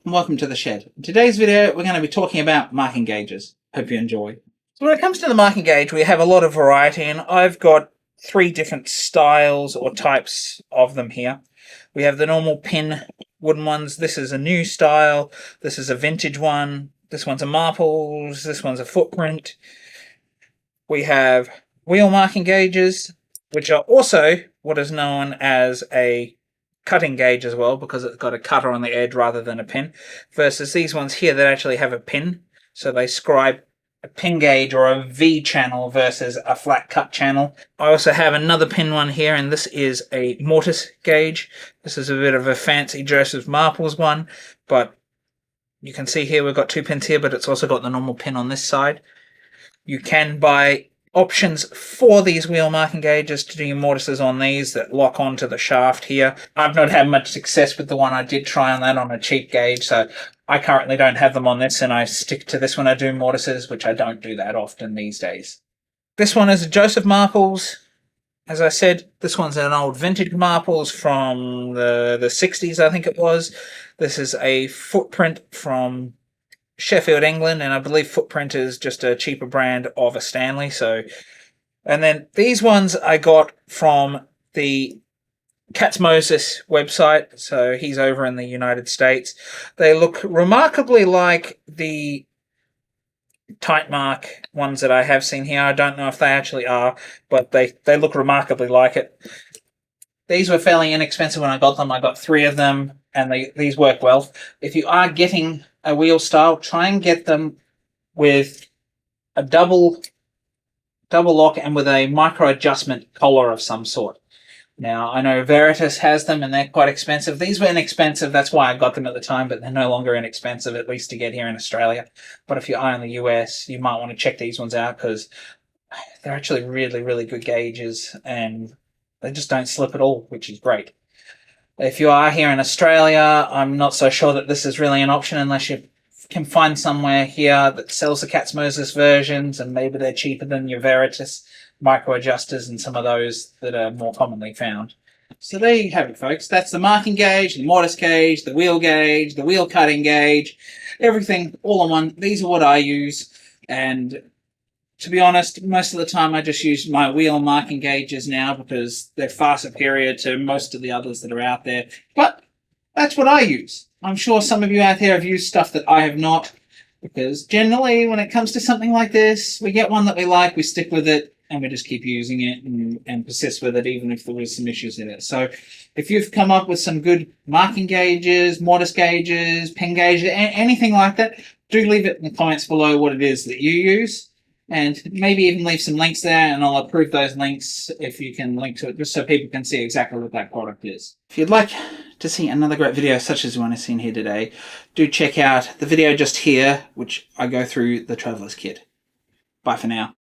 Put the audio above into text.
and welcome to the shed. In today's video we're going to be talking about marking gauges. Hope you enjoy. So when it comes to the marking gauge, we have a lot of variety, and I've got 3 different styles or types of them here. We have the normal pin wooden ones. This is a new style. This is a vintage one. This one's a marbles. This one's a footprint. We have wheel marking gauges, which are also what is known as a cutting gauge as well, because it's got a cutter on the edge rather than a pin, versus these ones here that actually have a pin. So they scribe a pin gauge or a V channel versus a flat cut channel. I also have another pin one here, and this is a mortise gauge. This is a bit of a fancy Joseph Marples one, but you can see here we've got 2 pins here, but it's also got the normal pin on this side. You can buy options for these wheel marking gauges to do your mortises on these that lock onto the shaft here. I've not had much success with the one I did try on that on a cheap gauge, so I currently don't have them on this, and I stick to this when I do mortises, which I don't do that often these days. This one is a Joseph Marples. As I said, this one's an old vintage Marples from the 60s, I think it was. This is a footprint from Sheffield, England, and I believe Footprint is just a cheaper brand of a Stanley. And then these ones I got from the Katz Moses website, so he's over in the United States. They look remarkably like the tight mark ones that I have seen here. I don't know if they actually are, but they look remarkably like it. These were fairly inexpensive when I got them. I got 3 of them, and these work well. If you are getting a wheel style, try and get them with a double lock and with a micro adjustment collar of some sort. Now, I know Veritas has them, and they're quite expensive. These were inexpensive, that's why I got them at the time, but they're no longer inexpensive, at least to get here in Australia. But if you are in the US, you might want to check these ones out, because they're actually really, really good gauges, and they just don't slip at all, which is great. If you are here in Australia, I'm not so sure that this is really an option unless you can find somewhere here that sells the Katz Moses versions, and maybe they're cheaper than your Veritas micro adjusters and some of those that are more commonly found. So there you have it, folks. That's the marking gauge, the mortise gauge, the wheel cutting gauge, everything all in one. These are what I use, and to be honest, most of the time I just use my wheel marking gauges now because they're far superior to most of the others that are out there. But that's what I use. I'm sure some of you out there have used stuff that I have not, because generally when it comes to something like this, we get one that we like, we stick with it, and we just keep using it and persist with it even if there was some issues in it. So if you've come up with some good marking gauges, mortise gauges, pin gauges, anything like that, do leave it in the comments below what it is that you use. And maybe even leave some links there, and I'll approve those links if you can link to it, just so people can see exactly what that product is. If you'd like to see another great video such as the one I've seen here today, do check out the video just here, which I go through the Traveler's Kit. Bye for now.